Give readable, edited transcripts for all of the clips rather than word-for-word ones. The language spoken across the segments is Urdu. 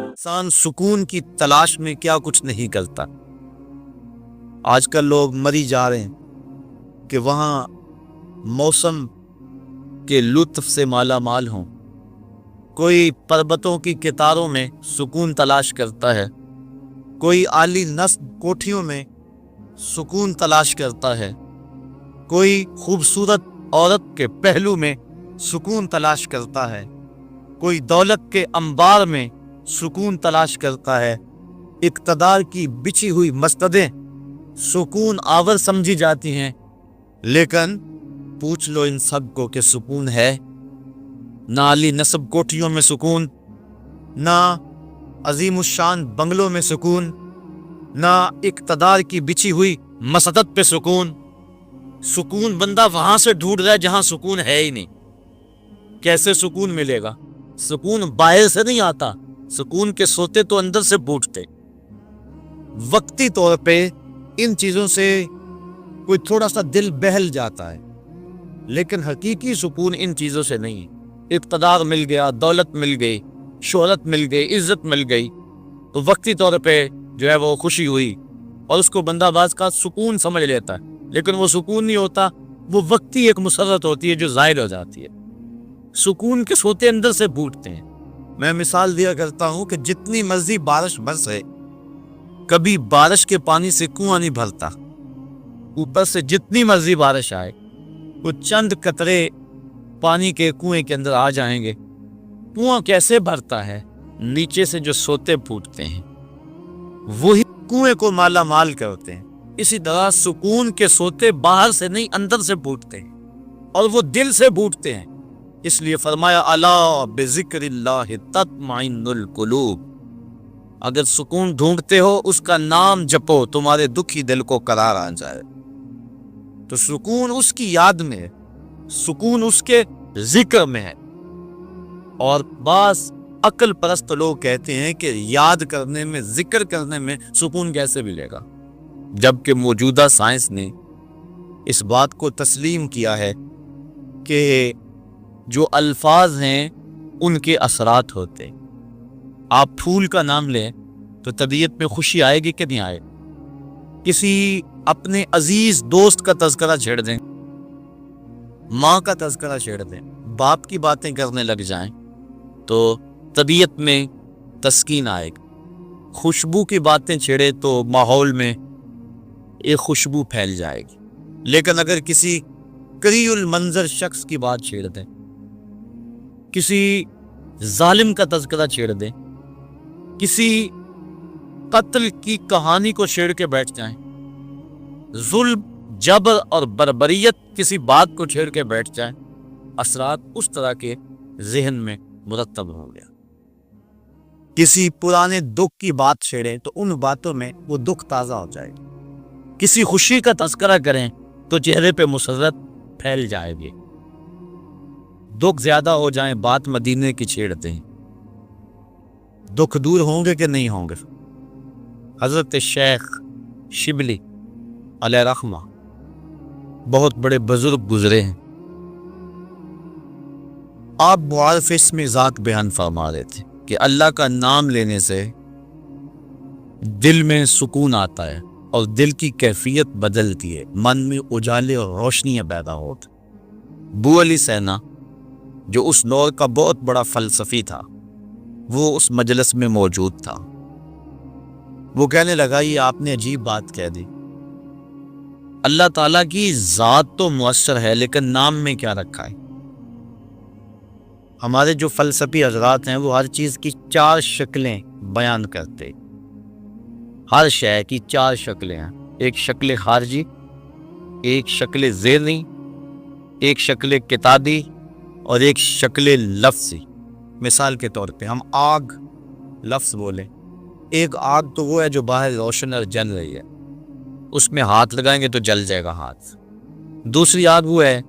انسان سکون کی تلاش میں کیا کچھ نہیں کرتا۔ آج کل لوگ مری جا رہے ہیں کہ وہاں موسم کے لطف سے مالا مال ہوں۔ کوئی پربتوں کی کتاروں میں سکون تلاش کرتا ہے، کوئی عالی نصب کوٹھیوں میں سکون تلاش کرتا ہے، کوئی خوبصورت عورت کے پہلو میں سکون تلاش کرتا ہے، کوئی دولت کے انبار میں سکون تلاش کرتا ہے۔ اقتدار کی بچھی ہوئی مسندیں سکون آور سمجھی جاتی ہیں، لیکن پوچھ لو ان سب کو کہ سکون ہے؟ نہ عالی نصب کوٹھیوں میں سکون، نہ عظیم الشان بنگلوں میں سکون، نہ اقتدار کی بچھی ہوئی مسند پہ سکون۔ سکون بندہ وہاں سے ڈھونڈ رہا ہے جہاں سکون ہے ہی نہیں۔ کیسے سکون ملے گا؟ سکون باہر سے نہیں آتا، سکون کے سوتے تو اندر سے بوٹتے۔ وقتی طور پہ ان چیزوں سے کوئی تھوڑا سا دل بہل جاتا ہے، لیکن حقیقی سکون ان چیزوں سے نہیں ہے۔ اقتدار مل گیا، دولت مل گئی، شہرت مل گئی، عزت مل گئی تو وقتی طور پہ جو ہے وہ خوشی ہوئی اور اس کو بندہ باز کا سکون سمجھ لیتا ہے، لیکن وہ سکون نہیں ہوتا، وہ وقتی ایک مسرت ہوتی ہے جو ظاہر ہو جاتی ہے۔ سکون کے سوتے اندر سے بوٹتے ہیں۔ میں مثال دیا کرتا ہوں کہ جتنی مرضی بارش برسے، کبھی بارش کے پانی سے کنواں نہیں بھرتا۔ اوپر سے جتنی مرضی بارش آئے، وہ چند قطرے پانی کے کنویں کے اندر آ جائیں گے۔ کنواں کیسے بھرتا ہے؟ نیچے سے جو سوتے پھوٹتے ہیں وہی کنویں کو مالا مال کرتے ہیں۔ اسی طرح سکون کے سوتے باہر سے نہیں اندر سے پھوٹتے ہیں، اور وہ دل سے پھوٹتے ہیں۔ اس لیے فرمایا الا بذکر اللہ تطمئن القلوب، اگر سکون ڈھونڈتے ہو اس کا نام جپو، تمہارے دکھی دل کو قرار آ جائے۔ تو سکون اس کی یاد میں ہے، سکون اس کے ذکر میں ہے۔ اور بعض عقل پرست لوگ کہتے ہیں کہ یاد کرنے میں، ذکر کرنے میں سکون کیسے ملے گا، جبکہ موجودہ سائنس نے اس بات کو تسلیم کیا ہے کہ جو الفاظ ہیں ان کے اثرات ہوتے ہیں۔ آپ پھول کا نام لیں تو طبیعت میں خوشی آئے گی کہ نہیں آئے؟ کسی اپنے عزیز دوست کا تذکرہ چھیڑ دیں، ماں کا تذکرہ چھیڑ دیں، باپ کی باتیں کرنے لگ جائیں تو طبیعت میں تسکین آئے گی۔ خوشبو کی باتیں چھیڑے تو ماحول میں ایک خوشبو پھیل جائے گی۔ لیکن اگر کسی قریء المنظر شخص کی بات چھیڑ دیں، کسی ظالم کا تذکرہ چھیڑ دیں، کسی قتل کی کہانی کو چھیڑ کے بیٹھ جائیں، ظلم، جبر اور بربریت کسی بات کو چھیڑ کے بیٹھ جائیں، اثرات اس طرح کے ذہن میں مرتب ہو گیا۔ کسی پرانے دکھ کی بات چھیڑیں تو ان باتوں میں وہ دکھ تازہ ہو جائے گا۔ کسی خوشی کا تذکرہ کریں تو چہرے پہ مسرت پھیل جائے گی۔ دکھ زیادہ ہو جائیں، بات مدینے کی چھیڑتے ہیں، دکھ دور ہوں گے کہ نہیں ہوں گے؟ حضرت شیخ شبلی علیہ رحمہ بہت بڑے بزرگ گزرے ہیں۔ آپ معارف اسم ذات بیان فرما رہے تھے کہ اللہ کا نام لینے سے دل میں سکون آتا ہے اور دل کی کیفیت بدلتی ہے، من میں اجالے اور روشنیاں پیدا ہوتی۔ ابو علی سینا جو اس دور کا بہت بڑا فلسفی تھا، وہ اس مجلس میں موجود تھا۔ وہ کہنے لگا یہ آپ نے عجیب بات کہہ دی، اللہ تعالیٰ کی ذات تو مؤثر ہے لیکن نام میں کیا رکھا ہے؟ ہمارے جو فلسفی حضرات ہیں وہ ہر چیز کی 4 شکلیں بیان کرتے، ہر شے کی 4 شکلیں ہیں، ایک شکل خارجی، ایک شکل ذہنی، ایک شکل کتابی اور ایک شکل لفظی۔ مثال کے طور پہ ہم آگ لفظ بولیں، ایک آگ تو وہ ہے جو باہر روشن اور جل رہی ہے، اس میں ہاتھ لگائیں گے تو جل جائے گا ہاتھ۔ دوسری آگ وہ ہے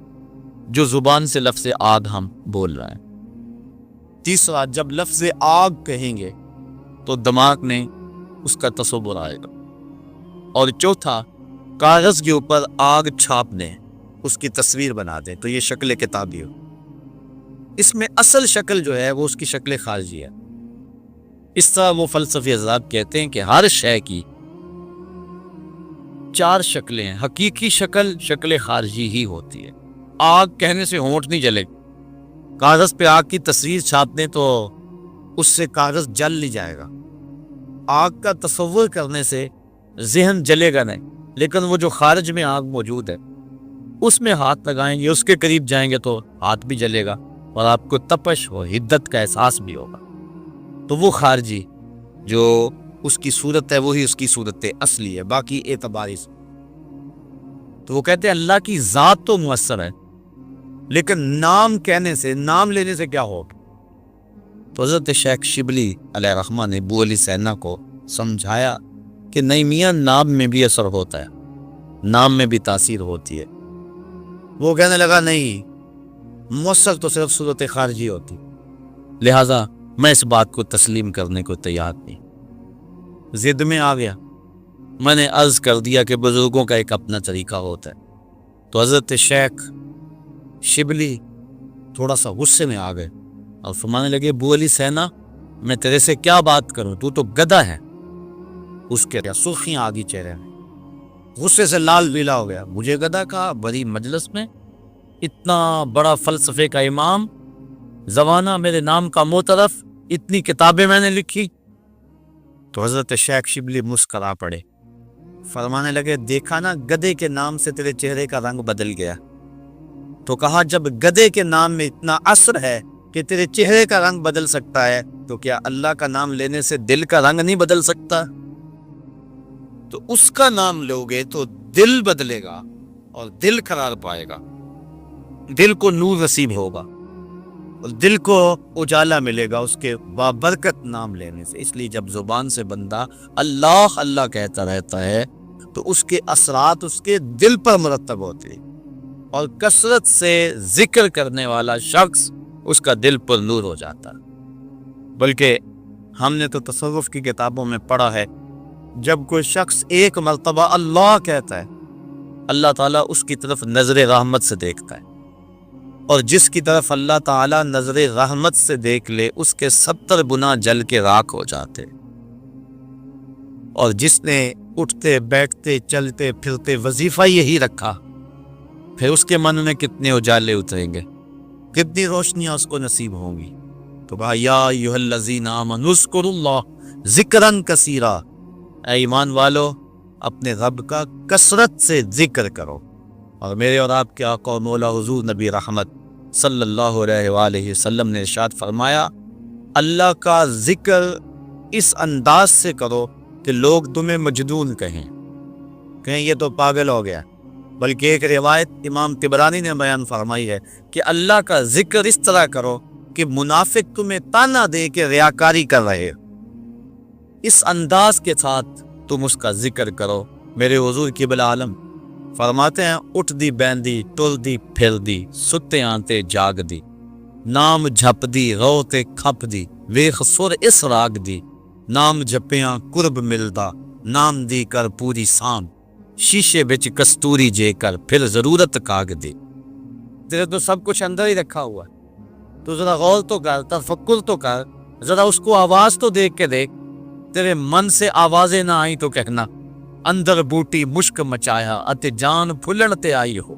جو زبان سے لفظ آگ ہم بول رہے ہیں۔ تیسرا، جب لفظ آگ کہیں گے تو دماغ میں اس کا تصور آئے گا۔ اور چوتھا، کاغذ کے اوپر آگ چھاپ دیں، اس کی تصویر بنا دیں تو یہ شکل کتابی ہو۔ اس میں اصل شکل جو ہے وہ اس کی شکل خارجی ہے۔ اس طرح وہ فلسفی حضرات کہتے ہیں کہ ہر شے کی 4 شکلیں ہیں، حقیقی شکل شکل خارجی ہی ہوتی ہے۔ آگ کہنے سے ہونٹ نہیں جلے، کاغذ پہ آگ کی تصویر چھاپ دیں تو اس سے کاغذ جل نہیں جائے گا، آگ کا تصور کرنے سے ذہن جلے گا نہیں، لیکن وہ جو خارج میں آگ موجود ہے اس میں ہاتھ لگائیں گے، اس کے قریب جائیں گے تو ہاتھ بھی جلے گا اور آپ کو تپش و حدت کا احساس بھی ہوگا۔ تو وہ خارجی جو اس کی صورت ہے وہی اس کی صورت اصلی ہے، باقی اعتباری سے۔ تو وہ کہتے ہیں اللہ کی ذات تو مؤثر ہے، لیکن نام کہنے سے، نام لینے سے کیا ہوگا؟ تو حضرت شیخ شبلی علیہ الرحمہ نے ابو علی سینا کو سمجھایا کہ نہیں میاں، نام میں بھی اثر ہوتا ہے، نام میں بھی تاثیر ہوتی ہے۔ وہ کہنے لگا نہیں، مؤثر تو صرف صورت خارجی ہوتی، لہٰذا میں اس بات کو تسلیم کرنے کو تیار نہیں۔ ضد میں آ گیا، میں نے عرض کر دیا کہ بزرگوں کا ایک اپنا طریقہ ہوتا ہے۔ تو حضرت شیخ شبلی تھوڑا سا غصے میں آ گئے اور فرمانے لگے ابو علی سینا، میں تیرے سے کیا بات کروں، تو گدھا ہے۔ اس کے سرخیاں آ گئی چہرے میں، غصے سے لال بیلا ہو گیا۔ مجھے گدھا کہا؟ بڑی مجلس میں اتنا بڑا فلسفے کا امام، زمانہ میرے نام کا معترف، اتنی کتابیں میں نے لکھی۔ تو حضرت شیخ شبلی مسکرا پڑے، فرمانے لگے دیکھا نا، گدھے کے نام سے تیرے چہرے کا رنگ بدل گیا۔ تو کہا جب گدھے کے نام میں اتنا اثر ہے کہ تیرے چہرے کا رنگ بدل سکتا ہے، تو کیا اللہ کا نام لینے سے دل کا رنگ نہیں بدل سکتا؟ تو اس کا نام لوگے تو دل بدلے گا اور دل قرار پائے گا، دل کو نور نصیب ہوگا اور دل کو اجالا ملے گا اس کے بابرکت نام لینے سے۔ اس لیے جب زبان سے بندہ اللہ اللہ کہتا رہتا ہے تو اس کے اثرات اس کے دل پر مرتب ہوتے ہیں، اور کثرت سے ذکر کرنے والا شخص اس کا دل پر نور ہو جاتا ہے۔ بلکہ ہم نے تو تصوف کی کتابوں میں پڑھا ہے، جب کوئی شخص ایک مرتبہ اللہ کہتا ہے، اللہ تعالیٰ اس کی طرف نظر رحمت سے دیکھتا ہے، اور جس کی طرف اللہ تعالیٰ نظر رحمت سے دیکھ لے اس کے 70 گناہ جل کے راکھ ہو جاتے، اور جس نے اٹھتے بیٹھتے چلتے پھرتے وظیفہ یہی رکھا، پھر اس کے من میں کتنے اجالے اتریں گے، کتنی روشنیاں اس کو نصیب ہوں گی۔ تو کہا یا ایھا الذین آمنوا اذکروا اللہ ذکرا کثیرا، اے ایمان والو اپنے رب کا کثرت سے ذکر کرو۔ اور میرے اور آپ کے آقا و مولا حضور نبی رحمت صلی اللہ علیہ وآلہ وسلم نے ارشاد فرمایا، اللہ کا ذکر اس انداز سے کرو کہ لوگ تمہیں مجنون کہیں یہ تو پاگل ہو گیا۔ بلکہ ایک روایت امام طبرانی نے بیان فرمائی ہے کہ اللہ کا ذکر اس طرح کرو کہ منافق تمہیں تانا دے کہ ریاکاری کر رہے، اس انداز کے ساتھ تم اس کا ذکر کرو۔ میرے حضور قبلہ عالم فرماتے ہیں، اٹھ دی بیندی ٹر دی پھر دی، ستے آنتے جاگ دی، نام جھپ دی روتے کھپ دی، ویخ سر اس راگ دی، نام جھپیاں قرب ملدا، نام دی کر پوری سان، شیشے بچ کستوری جے کر پھر ضرورت کاگ دی۔ تیرے تو سب کچھ اندر ہی رکھا ہوا ہے، تو ذرا غور تو کر، تفکر تو کر، ذرا اس کو آواز تو دیکھ کے دیکھ۔ تیرے من سے آوازیں نہ آئیں تو کہنا اندر بوٹی مشک مچایا اتے جان پھلن تے آئی ہو۔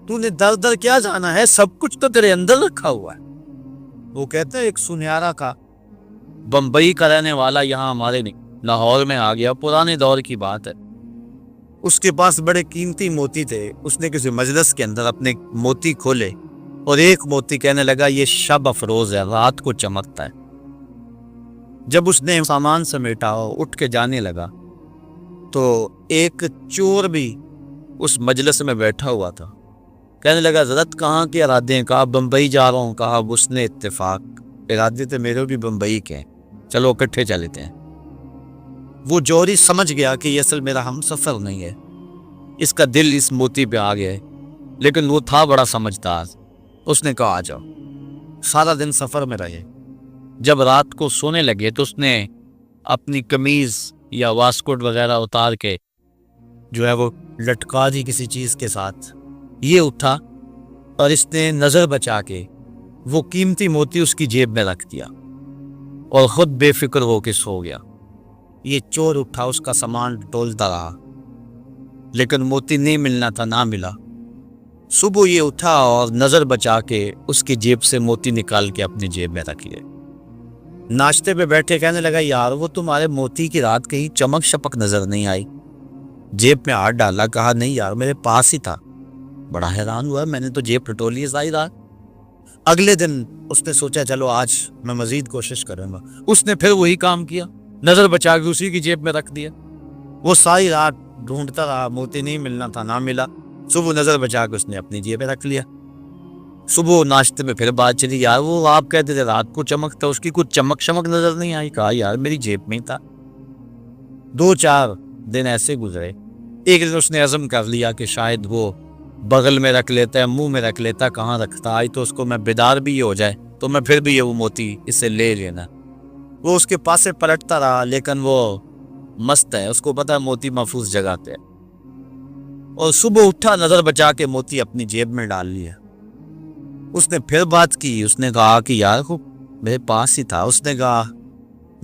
تو نے در در کیا جانا ہے، سب کچھ تو تیرے اندر رکھا ہوا ہے۔ وہ کہتے ہیں ایک سنیارا کا بمبئی کا رہنے والا یہاں ہمارے نہیں لاہور میں آ گیا، پرانے دور کی بات ہے۔ اس کے پاس بڑے قیمتی موتی تھے، اس نے کسی مجلس کے اندر اپنے موتی کھولے اور ایک موتی کہنے لگا یہ شب افروز ہے، رات کو چمکتا ہے۔ جب اس نے سامان سمیٹا اور اٹھ کے جانے لگا تو ایک چور بھی اس مجلس میں بیٹھا ہوا تھا، کہنے لگا حضرت کہاں کے ارادے ہیں؟ کہا بمبئی جا رہا ہوں۔ کہا اس نے اتفاق، ارادے تھے میرے بھی بمبئی کے ہیں، چلو اکٹھے چلتے ہیں۔ وہ جوہری سمجھ گیا کہ یہ اصل میرا ہم سفر نہیں ہے، اس کا دل اس موتی پہ آ گیا ہے، لیکن وہ تھا بڑا سمجھدار۔ اس نے کہا آ جاؤ۔ سارا دن سفر میں رہے، جب رات کو سونے لگے تو اس نے اپنی قمیض یا واسکوٹ وغیرہ اتار کے جو ہے وہ لٹکا دی کسی چیز کے ساتھ۔ یہ اٹھا اور اس نے نظر بچا کے وہ قیمتی موتی اس کی جیب میں رکھ دیا اور خود بے فکر ہو کے سو گیا۔ یہ چور اٹھا، اس کا سامان ٹولتا رہا، لیکن موتی نہیں ملنا تھا، نہ ملا۔ صبح یہ اٹھا اور نظر بچا کے اس کی جیب سے موتی نکال کے اپنی جیب میں رکھ لیے۔ ناشتے پہ بیٹھے کہنے لگا، یار وہ تمہارے موتی کی رات کہیں چمک شپک نظر نہیں آئی؟ جیب میں ہاتھ ڈالا، کہا نہیں یار میرے پاس ہی تھا۔ بڑا حیران ہوا، میں نے تو جیب ٹٹولی ساری رات۔ اگلے دن اس نے سوچا چلو آج میں مزید کوشش کروں گا۔ اس نے پھر وہی کام کیا، نظر بچا کے اسی کی جیب میں رکھ دیا۔ وہ ساری رات ڈھونڈتا رہا، موتی نہیں ملنا تھا، نہ ملا۔ صبح نظر بچا کے اس نے اپنی جیب میں رکھ لیا۔ صبح ناشتے میں پھر بات چلی، یار وہ آپ کہتے تھے رات کو چمکتا، اس کی کچھ چمک شمک نظر نہیں آئی؟ کہا یار میری جیب میں ہی تھا۔ 2-4 دن ایسے گزرے۔ ایک دن اس نے عزم کر لیا کہ شاید وہ بغل میں رکھ لیتا ہے، منہ میں رکھ لیتا، کہاں رکھتا، آئی تو اس کو میں بیدار بھی ہو جائے تو میں پھر بھی یہ وہ موتی اسے لے لینا۔ وہ اس کے پاس سے پلٹتا رہا، لیکن وہ مست ہے، اس کو پتا ہے موتی محفوظ جگہ پہ۔ اور صبح اٹھا، نظر بچا کے موتی اپنی جیب میں ڈال لیا۔ اس نے پھر بات کی، اس نے کہا کہ یار کو میرے پاس ہی تھا۔ اس نے کہا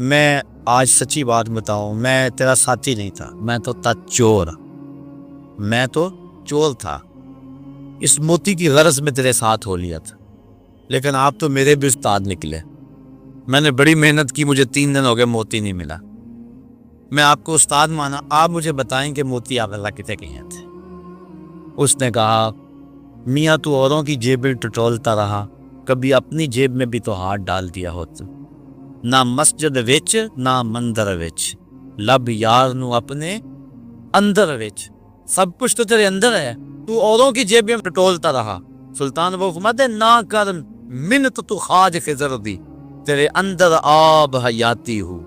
میں آج سچی بات بتاؤں، میں تیرا ساتھی نہیں تھا، میں تو تھا چور، میں تو چور تھا۔ اس موتی کی غرض میں تیرے ساتھ ہو لیا تھا، لیکن آپ تو میرے بھی استاد نکلے۔ میں نے بڑی محنت کی، مجھے 3 دن ہو گئے موتی نہیں ملا۔ میں آپ کو استاد مانا، آپ مجھے بتائیں کہ موتی آپ اللہ کتنے کہیں تھے؟ اس نے کہا میاں تو اوروں کی جیبیں ٹٹولتا رہا، کبھی اپنی جیب میں بھی تو ہاتھ ڈال دیا ہوتا۔ نہ مسجد وچ نہ مندر وچ، لب یار نو اپنے اندر وچ۔ سب کچھ تو تیرے اندر ہے، تو اوروں کی جیبیں ٹٹولتا رہا۔ سلطان وہ فرماتے نہ کر منت تو خواج خضر دی، تیرے اندر آب حیاتی ہو۔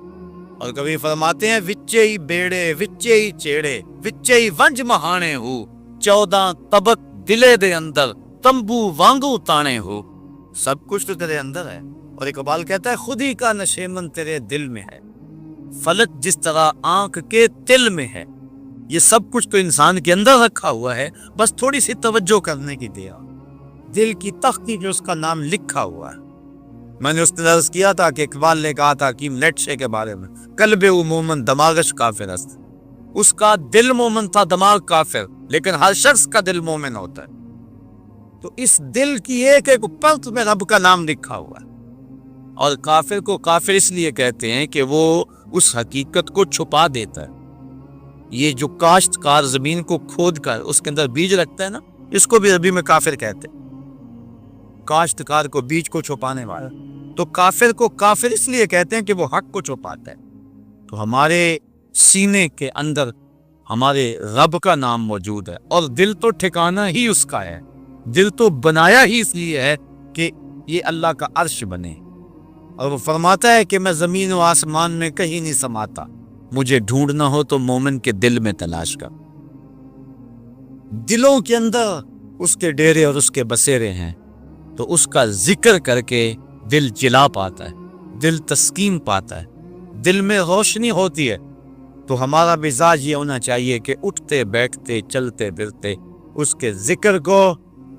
اور کبھی فرماتے ہیں وچے ہی بیڑے وچے ہی چیڑے وچے ہی ونج مہانے ہو، 14 طبق دلے دے اندر تمبو وانگو تانے ہو۔ سب کچھ تو تیرے اندر ہے۔ اور اقبال کہتا ہے خود ہی کا نشیمن تیرے دل میں ہے، فلک جس طرح آنکھ کے تل میں ہے۔ یہ سب کچھ تو انسان کے اندر رکھا ہوا ہے، بس تھوڑی سی توجہ کرنے کی دیا۔ دل کی تختی جو اس کا نام لکھا ہوا ہے۔ میں نے اس نے عرض کیا تھا کہ اقبال نے کہا تھا حکیم نیٹشے کے بارے میں، قلب مومن دماغش کافر است۔ اس کا دل مومن تھا، دماغ کافر، لیکن ہر شخص کا دل مومن ہوتا ہے۔ تو اس دل کی ایک ایک پرت میں رب کا نام لکھا ہوا ہے۔ اور کافر کو کافر اس لیے کہتے ہیں کہ وہ اس حقیقت کو چھپا دیتا ہے۔ یہ جو کاشتکار زمین کو کھود کر اس کے اندر بیج رکھتا ہے نا، اس کو بھی عربی میں کافر کہتے ہیں، کاشتکار کو بیج کو چھپانے والا۔ تو کافر کو کافر اس لیے کہتے ہیں کہ وہ حق کو چھپاتا ہے۔ تو ہمارے سینے کے اندر ہمارے رب کا نام موجود ہے، اور دل تو ٹھکانہ ہی اس کا ہے، دل تو بنایا ہی اس لیے ہے کہ یہ اللہ کا عرش بنے۔ اور وہ فرماتا ہے کہ میں زمین و آسمان میں کہیں نہیں سماتا، مجھے ڈھونڈنا ہو تو مومن کے دل میں تلاش کر۔ دلوں کے اندر اس کے ڈیرے اور اس کے بسیرے ہیں، تو اس کا ذکر کر کے دل جلا پاتا ہے، دل تسکین پاتا ہے، دل میں روشنی ہوتی ہے۔ تو ہمارا مزاج یہ ہونا چاہیے کہ اٹھتے بیٹھتے چلتے پھرتے اس کے ذکر کو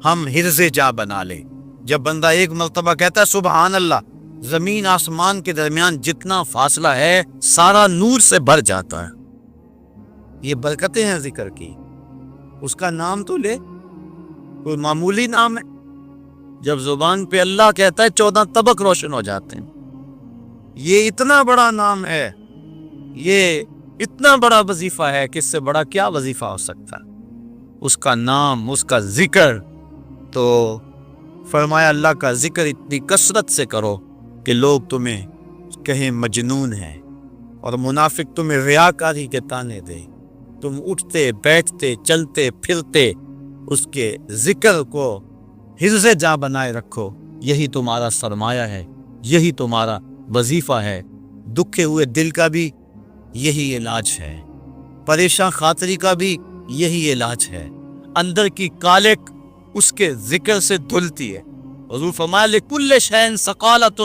ہم حرز جا بنا لیں۔ جب بندہ ایک مرتبہ کہتا ہے سبحان اللہ، زمین آسمان کے درمیان جتنا فاصلہ ہے سارا نور سے بھر جاتا ہے۔ یہ برکتیں ہیں ذکر کی۔ اس کا نام تو لے، کوئی معمولی نام ہے؟ جب زبان پہ اللہ کہتا ہے 14 طبق روشن ہو جاتے ہیں۔ یہ اتنا بڑا نام ہے، یہ اتنا بڑا وظیفہ ہے کہ اس سے بڑا کیا وظیفہ ہو سکتا ہے؟ اس کا نام، اس کا ذکر۔ تو فرمایا اللہ کا ذکر اتنی کثرت سے کرو کہ لوگ تمہیں کہیں مجنون ہیں، اور منافق تمہیں ریاکاری کے تانے دے۔ تم اٹھتے بیٹھتے چلتے پھرتے اس کے ذکر کو حرز جاں بنائے رکھو، یہی تمہارا سرمایہ ہے، یہی تمہارا وظیفہ ہے۔ دکھے ہوئے دل کا بھی یہی علاج ہے، پریشان خاطری کا بھی یہی علاج ہے۔ اندر کی کالک اس کے ذکر سے دھلتی ہے۔ حضور فرمایا لکل شیء سقالۃ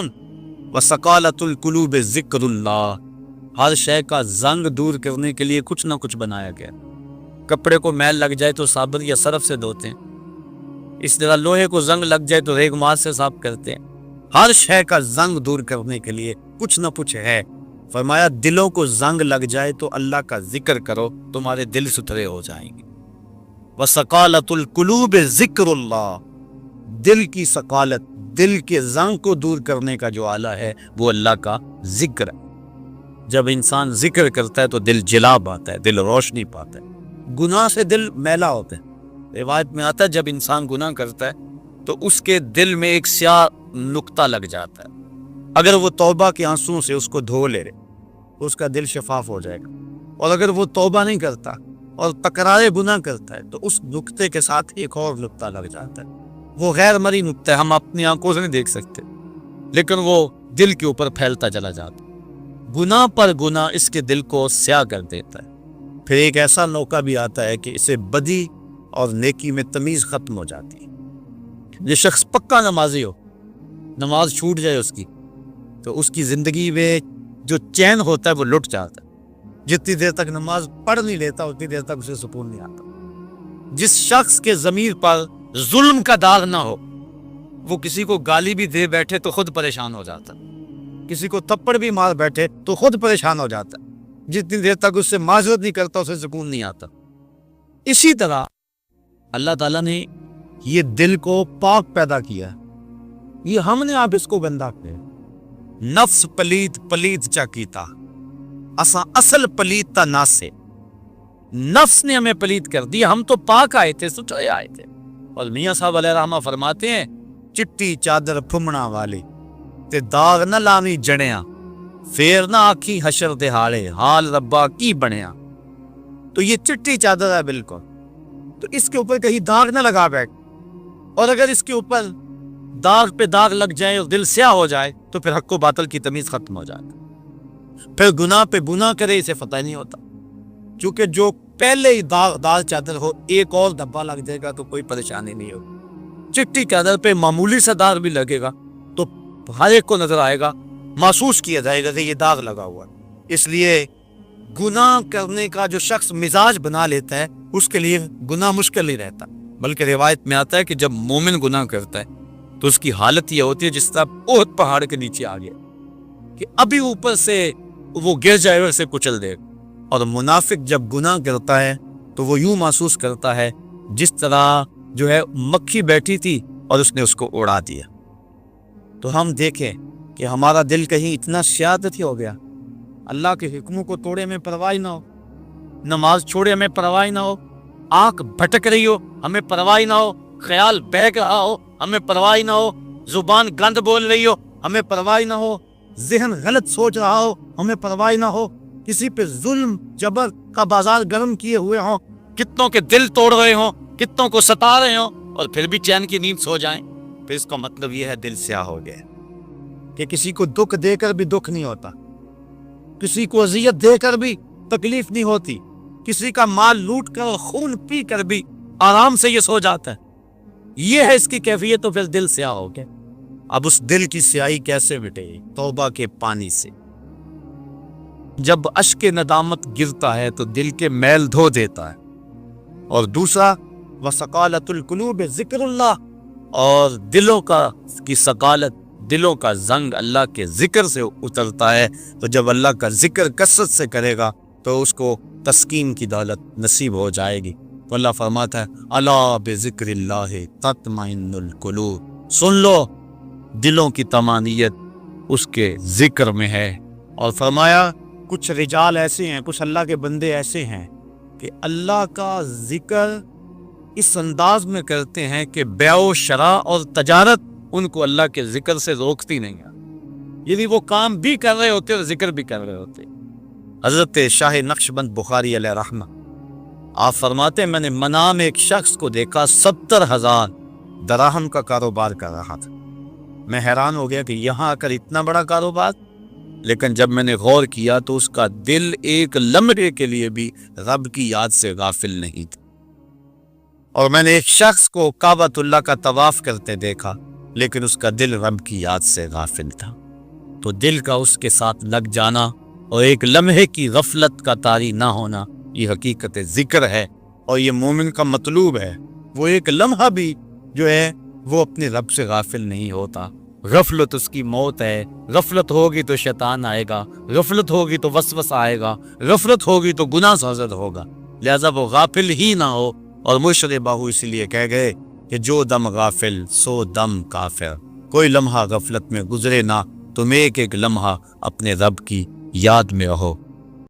وسقالۃ القلوب ذکر اللہ۔ ہر شے کا زنگ دور کرنے کے لیے کچھ نہ کچھ بنایا گیا۔ کپڑے کو میل لگ جائے تو صابن یا سرف سے دھوتے ہیں، اس طرح لوہے کو زنگ لگ جائے تو ریگ مار سے صاف کرتے ہیں. ہر شے کا زنگ دور کرنے کے لیے کچھ نہ کچھ ہے. فرمایا دلوں کو زنگ لگ جائے تو اللہ کا ذکر کرو، تمہارے دل ستھرے ہو جائیں گے. وَسَقَالَةُ الْقُلُوبِ ذِكْرُ اللَّهِ، دل کی ثقالت، دل کے زنگ کو دور کرنے کا جو آلہ ہے وہ اللہ کا ذکر ہے. جب انسان ذکر کرتا ہے تو دل جلا پاتا ہے، دل روشنی پاتا ہے. گناہ سے دل میلا ہوتا ہے. روایت میں آتا ہے جب انسان گناہ کرتا ہے تو اس کے دل میں ایک سیاہ نقطہ لگ جاتا ہے. اگر وہ توبہ کے آنسوؤں سے اس کو دھو لے تو اس کا دل شفاف ہو جائے گا. اور اگر وہ توبہ نہیں کرتا اور تکرار گناہ کرتا ہے تو اس نقطے کے ساتھ ایک اور نقطہ لگ جاتا ہے. وہ غیر مرئی نقطہ ہے، ہم اپنی آنکھوں سے نہیں دیکھ سکتے، لیکن وہ دل کے اوپر پھیلتا چلا جاتا ہے. گناہ پر گناہ اس کے دل کو سیاہ کر دیتا ہے. پھر ایک ایسا موقع بھی آتا ہے کہ اسے بدی اور نیکی میں تمیز ختم ہو جاتی ہے. یہ شخص پکا نمازی ہو، نماز چھوٹ جائے اس کی تو اس کی زندگی میں جو چین ہوتا ہے وہ لٹ جاتا ہے. جتنی دیر تک نماز پڑھ نہیں لیتا اتنی دیر تک اسے سکون نہیں آتا. جس شخص کے ضمیر پر ظلم کا داغ نہ ہو، وہ کسی کو گالی بھی دے بیٹھے تو خود پریشان ہو جاتا، کسی کو تھپڑ بھی مار بیٹھے تو خود پریشان ہو جاتا. جتنی دیر تک اس سے معذرت نہیں کرتا اسے سکون نہیں آتا. اسی طرح اللہ تعالیٰ نے یہ دل کو پاک پیدا کیا، یہ ہم نے آپ اس کو گندا کیا. نفس پلیت پلیت چا کیتا اساں اصل پلیت تا نہ سے. نفس نے ہمیں پلیت کر دیا، ہم تو پاک آئے تھے، ستھرے آئے تھے. اور میاں صاحب علیہ رحمہ فرماتے ہیں چٹی چادر پھمنا والی تے داغ نہ لانی جڑیاں، پھر نہ آکھی حشر دہاڑے حال ربا کی بنیا. تو یہ چٹی چادر ہے بالکل، تو اس کے اوپر کہیں داغ نہ لگا بیٹھ. اور اگر اس کے اوپر داغ پہ داغ لگ جائے اور دل سیاہ ہو جائے تو پھر حق و باطل کی تمیز ختم ہو جاتی. پھر گناہ پہ گناہ کرے اسے فتح نہیں ہوتا، چونکہ جو پہلے ہی داغ چادر ہو ایک اور دھبا لگ جائے گا تو کوئی پریشانی نہیں ہوگی. چٹی چادر پہ معمولی سا داغ بھی لگے گا تو ہر ایک کو نظر آئے گا، محسوس کیا جائے گا کہ یہ داغ لگا ہوا ہے. اس لیے گناہ کرنے کا جو شخص مزاج بنا لیتا ہے اس کے لیے گناہ مشکل نہیں رہتا. بلکہ روایت میں آتا ہے کہ جب مومن گناہ کرتا ہے تو اس کی حالت یہ ہوتی ہے جس طرح بہت پہاڑ کے نیچے آ گیا کہ ابھی اوپر سے وہ گر جائے ویسے کچل دے. اور منافق جب گناہ کرتا ہے تو وہ یوں محسوس کرتا ہے جس طرح جو ہے مکھی بیٹھی تھی اور اس نے اس کو اڑا دیا. تو ہم دیکھیں کہ ہمارا دل کہیں اتنا سیادت ہی ہو گیا، اللہ کے حکموں کو توڑے میں پرواہ نہ ہو، نماز چھوڑے ہمیں پرواہ نہ ہو، آنکھ بھٹک رہی ہو ہمیں پرواہ نہ ہو، خیال بہک رہا ہو ہمیں پرواہ نہ ہو، زبان گند بول رہی ہو ہمیں پرواہ نہ ہو، ذہن غلط سوچ رہا ہو ہمیں پرواہ نہ ہو، کسی پہ ظلم جبر کا بازار گرم کیے ہوئے ہوں، کتنوں کے دل توڑ رہے ہوں، کتنوں کو ستا رہے ہوں اور پھر بھی چین کی نیند سو جائیں، پھر اس کا مطلب یہ ہے دل سیاہ ہو گیا. کہ کسی کو دکھ دے کر بھی دکھ نہیں ہوتا، کسی کو اذیت دے کر بھی تکلیف نہیں ہوتی، کسی کا مال لوٹ کر خون پی کر بھی آرام سے یہ سو جاتا ہے. یہ ہے اس کی کیفیت، تو پھر دل سیاہ ہو گیا. اب اس دل کی سیاہی کیسے مٹے گی؟ توبہ کے پانی سے. جب اشک ندامت گرتا ہے تو دل کے میل دھو دیتا ہے. اور دوسرا وَسَقَالَةُ الْقُلُوبِ ذِكْرُ اللَّهِ، اور دلوں کی ثقالت، دلوں کا زنگ اللہ کے ذکر سے اترتا ہے. تو جب اللہ کا ذکر کثرت سے کرے گا تو اس کو تسکین کی دولت نصیب ہو جائے گی. تو اللہ فرماتا ہے الا بذکر اللہ تطمئن القلوب، سن لو دلوں کی طمانینت اس کے ذکر میں ہے. اور فرمایا کچھ رجال ایسے ہیں، کچھ اللہ کے بندے ایسے ہیں کہ اللہ کا ذکر اس انداز میں کرتے ہیں کہ بیع و شراء اور تجارت ان کو اللہ کے ذکر سے روکتی نہیں ہے. یعنی وہ کام بھی کر رہے ہوتے اور ذکر بھی کر رہے ہوتے. حضرت شاہ نقشبند بخاری علیہ رحمہ آپ فرماتے ہیں میں نے منام میں ایک شخص کو دیکھا 70,000 دراہم کا کاروبار کر رہا تھا. میں حیران ہو گیا کہ یہاں آ کر اتنا بڑا کاروبار. لیکن جب میں نے غور کیا تو اس کا دل ایک لمحے کے لیے بھی رب کی یاد سے غافل نہیں تھا. اور میں نے ایک شخص کو کعبۃ اللہ کا طواف کرتے دیکھا لیکن اس کا دل رب کی یاد سے غافل تھا. تو دل کا اس کے ساتھ لگ جانا اور ایک لمحے کی غفلت کا طاری نہ ہونا یہ حقیقت ذکر ہے. اور یہ مومن کا مطلوب ہے، وہ ایک لمحہ بھی جو ہے وہ اپنے رب سے غافل نہیں ہوتا. غفلت اس کی موت ہے. غفلت ہوگی تو شیطان آئے گا, غفلت ہوگی تو وسوسہ آئے گا, غفلت ہوگی تو گناہ سازد ہوگا. لہذا وہ غافل ہی نہ ہو. اور مرشد باہو اسی لیے کہہ گئے کہ جو دم غافل سو دم کافر. کوئی لمحہ غفلت میں گزرے نہ, تم ایک ایک لمحہ اپنے رب کی یاد میں رہو.